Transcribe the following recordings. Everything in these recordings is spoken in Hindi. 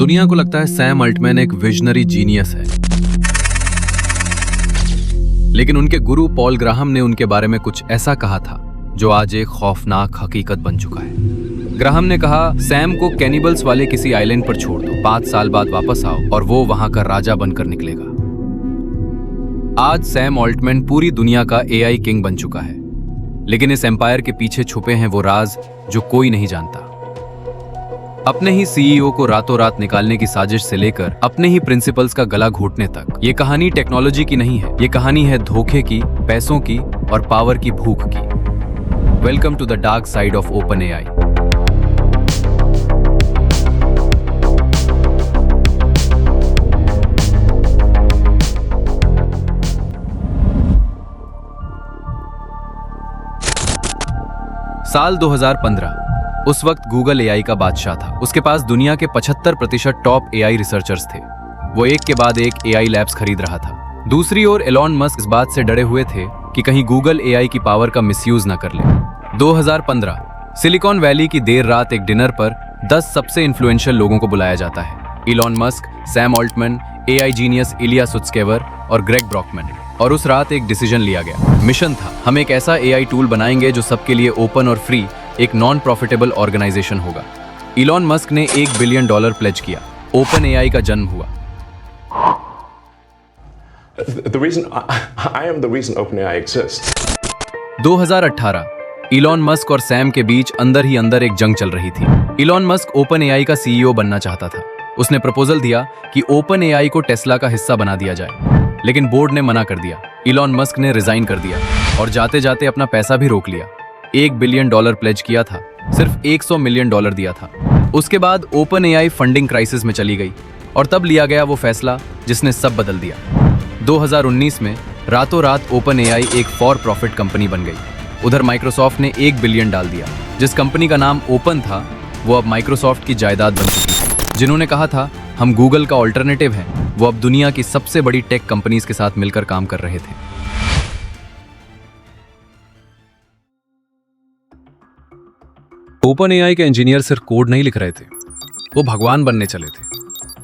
दुनिया को लगता है सैम अल्टमैन एक विजनरी जीनियस है, लेकिन उनके गुरु पॉल ग्राहम ने उनके बारे में कुछ ऐसा कहा था जो आज एक खौफनाक हकीकत बन चुका है। ग्राहम ने कहा, सैम को कैनिबल्स वाले किसी आइलैंड पर छोड़ दो, 5 साल बाद वापस आओ और वो वहां का राजा बनकर निकलेगा। आज सैम अल्टमैन पूरी दुनिया का एआई किंग बन चुका है, लेकिन इस एम्पायर के पीछे छुपे हैं वो राज जो कोई नहीं जानता। अपने ही सीईओ को रातों रात निकालने की साजिश से लेकर अपने ही प्रिंसिपल्स का गला घोटने तक, ये कहानी टेक्नोलॉजी की नहीं है, ये कहानी है धोखे की, पैसों की और पावर की भूख की। Welcome to the dark side of OpenAI. साल 2015। उस वक्त गूगल एआई का बादशाह था। उसके पास दुनिया के 75% टॉप एआई रिसर्चर्स थे। वो एक के बाद एक एआई लैब्स खरीद रहा था। दूसरी ओर एलॉन मस्क इस बात से डरे हुए थे कि कहीं गूगल एआई की पावर का मिसयूज ना कर ले। 2015 सिलिकॉन वैली की देर रात एक डिनर पर 10 सबसे इन्फ्लुएंशियल लोगों को बुलाया जाता है। Elon Musk, Sam Altman, AI genius Ilya Sutskever और ग्रेग ब्रॉकमैन। और उस रात एक डिसीजन लिया गया। मिशन था, हम एक ऐसा एआई टूल बनाएंगे जो सबके लिए ओपन और फ्री एक नॉन प्रॉफिटेबल ऑर्गेनाइजेशन होगा। एलॉन मस्क ने $1 बिलियन प्लेज किया। ओपन एआई का जन्म हुआ। I am the reason OpenAI exists. 2018 Elon Musk और सैम के बीच अंदर ही अंदर एक जंग चल रही थी। एलॉन मस्क ओपन एआई का सीईओ बनना चाहता था। उसने प्रपोजल दिया कि ओपन एआई को टेस्ला का हिस्सा बना दिया जाए, लेकिन बोर्ड ने मना कर दिया। एलॉन मस्क ने रिजाइन कर दिया और जाते जाते अपना पैसा भी रोक लिया। $1 बिलियन प्लेज किया था, सिर्फ $100 मिलियन दिया था। उसके बाद ओपन एआई फंडिंग क्राइसिस में चली गई और तब लिया गया वो फैसला जिसने सब बदल दिया। 2019 में रातों रात ओपन एआई एक फॉर प्रॉफिट कंपनी बन गई। उधर माइक्रोसॉफ्ट ने $1 बिलियन डाल दिया। जिस कंपनी का नाम ओपन था वो अब माइक्रोसॉफ्ट की जायदाद बन चुकी थी। जिन्होंने कहा था हम गूगल का ऑल्टरनेटिव हैं, वो अब दुनिया की सबसे बड़ी टेक कंपनीज के साथ मिलकर काम कर रहे थे। ओपन एआई के इंजीनियर सिर्फ कोड नहीं लिख रहे थे, वो भगवान बनने चले थे।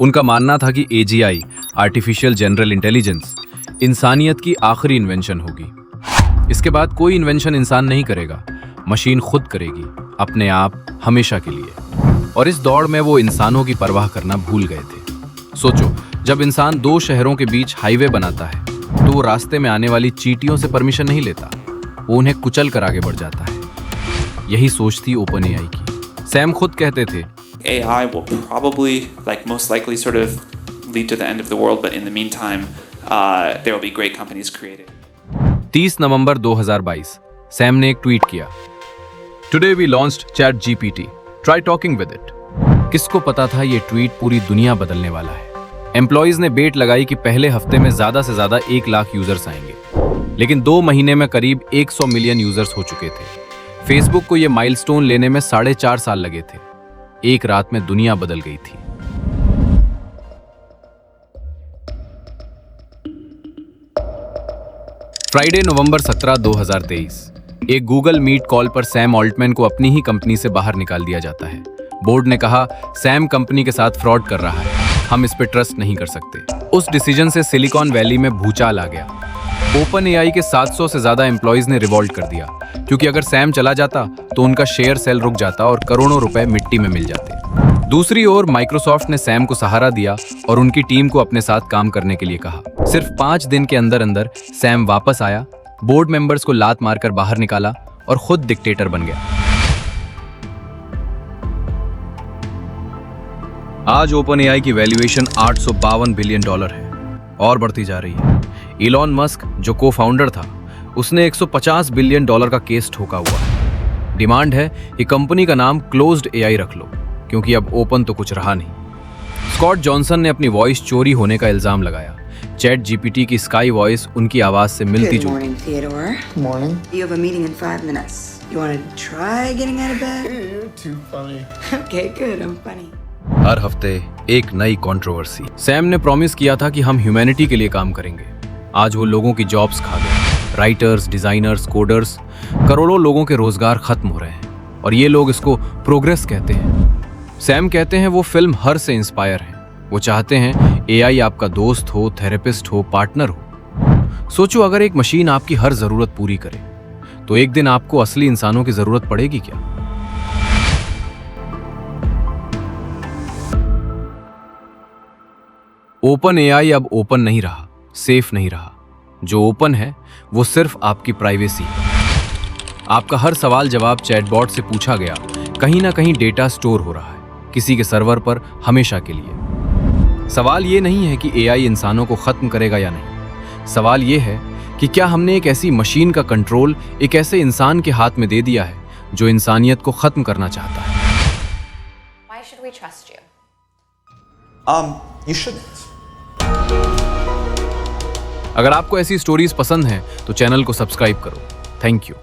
उनका मानना था कि एजीआई, आर्टिफिशियल जनरल इंटेलिजेंस, इंसानियत की आखिरी इन्वेंशन होगी। इसके बाद कोई इन्वेंशन इंसान नहीं करेगा, मशीन खुद करेगी, अपने आप, हमेशा के लिए। और इस दौड़ में वो इंसानों की परवाह करना भूल गए थे। सोचो, जब इंसान 2 शहरों के बीच हाईवे बनाता है तो वो रास्ते में आने वाली चींटियों से परमिशन नहीं लेता, वो उन्हें कुचल कर आगे बढ़ जाता है। यही सोच थी ओपन एआई की। सैम खुद कहते थे, AI will probably, most likely, sort of lead to the end of the world, but in the meantime, there will be great companies created. 30 November 2022 Sam ने एक ट्वीट किया, Today we launched ChatGPT. Try talking with it. किसको पता था ये ट्वीट पूरी दुनिया बदलने वाला है। एम्प्लॉइज ने बेट लगाई कि पहले हफ्ते में ज्यादा से ज्यादा 1 लाख यूजर्स आएंगे, लेकिन 2 महीने में करीब 100 मिलियन यूजर्स हो चुके थे। फेसबुक को ये माइलस्टोन लेने में 4.5 साल लगे थे। एक रात में दुनिया बदल गई थी। फ्राइडे नवंबर 17, 2023 एक गूगल मीट कॉल पर सैम अल्टमैन को अपनी ही कंपनी से बाहर निकाल दिया जाता है। बोर्ड ने कहा, सैम कंपनी के साथ फ्रॉड कर रहा है, हम इस पे ट्रस्ट नहीं कर सकते। उस डिसीजन से सिलिकॉन वैली में भूचाल आ गया। ओपन एआई के 700 से ज्यादा एम्प्लॉइज ने रिवोल्ट कर दिया, क्योंकि अगर सैम चला जाता तो उनका शेयर सेल रुक जाता और करोड़ों रुपए मिट्टी में मिल जाते। दूसरी ओर माइक्रोसॉफ्ट ने सैम को सहारा दिया और उनकी टीम को अपने साथ काम करने के लिए कहा। सिर्फ 5 दिन के अंदर अंदर सैम वापस आया, बोर्ड मेंबर्स को लात मारकर बाहर निकाला और खुद डिक्टेटर बन गया। आज ओपन एआई की वैल्यूएशन $852 बिलियन है और बढ़ती जा रही है। एलॉन मस्क, जो को फाउंडर था, उसने $150 बिलियन का केस ठोका हुआ है। डिमांड है कि कंपनी का नाम क्लोज्ड एआई रख लो, क्योंकि अब ओपन तो कुछ रहा नहीं। स्कॉट जॉनसन ने अपनी वॉइस चोरी होने का इल्जाम लगाया। चैट जीपीटी की स्काई वॉइस उनकी आवाज से मिलती जुलती। हर हफ्ते एक नई कंट्रोवर्सी। सैम ने प्रॉमिस किया था कि हम ह्यूमैनिटी के लिए काम करेंगे। आज वो लोगों की जॉब्स खा गए। राइटर्स, डिजाइनर्स, कोडर्स, करोड़ों लोगों के रोजगार खत्म हो रहे हैं और ये लोग इसको प्रोग्रेस कहते हैं। सैम कहते हैं वो फिल्म हर से इंस्पायर है। वो चाहते हैं एआई आपका दोस्त हो, थेरेपिस्ट हो, पार्टनर हो। सोचो अगर एक मशीन आपकी हर जरूरत पूरी करे तो एक दिन आपको असली इंसानों की जरूरत पड़ेगी क्या? ओपन एआई अब ओपन नहीं रहा, सेफ नहीं रहा। जो ओपन है वो सिर्फ आपकी प्राइवेसी है। आपका हर सवाल जवाब चैटबॉट से पूछा गया, कहीं ना कहीं डेटा स्टोर हो रहा है किसी के सर्वर पर हमेशा के लिए। सवाल ये नहीं है कि एआई इंसानों को खत्म करेगा या नहीं। सवाल ये है कि क्या हमने एक ऐसी मशीन का कंट्रोल एक ऐसे इंसान के हाथ में दे दिया है जो इंसानियत को खत्म करना चाहता है। Why should we trust you? You shouldn't. अगर आपको ऐसी स्टोरीज पसंद हैं तो चैनल को सब्सक्राइब करो। Thank you.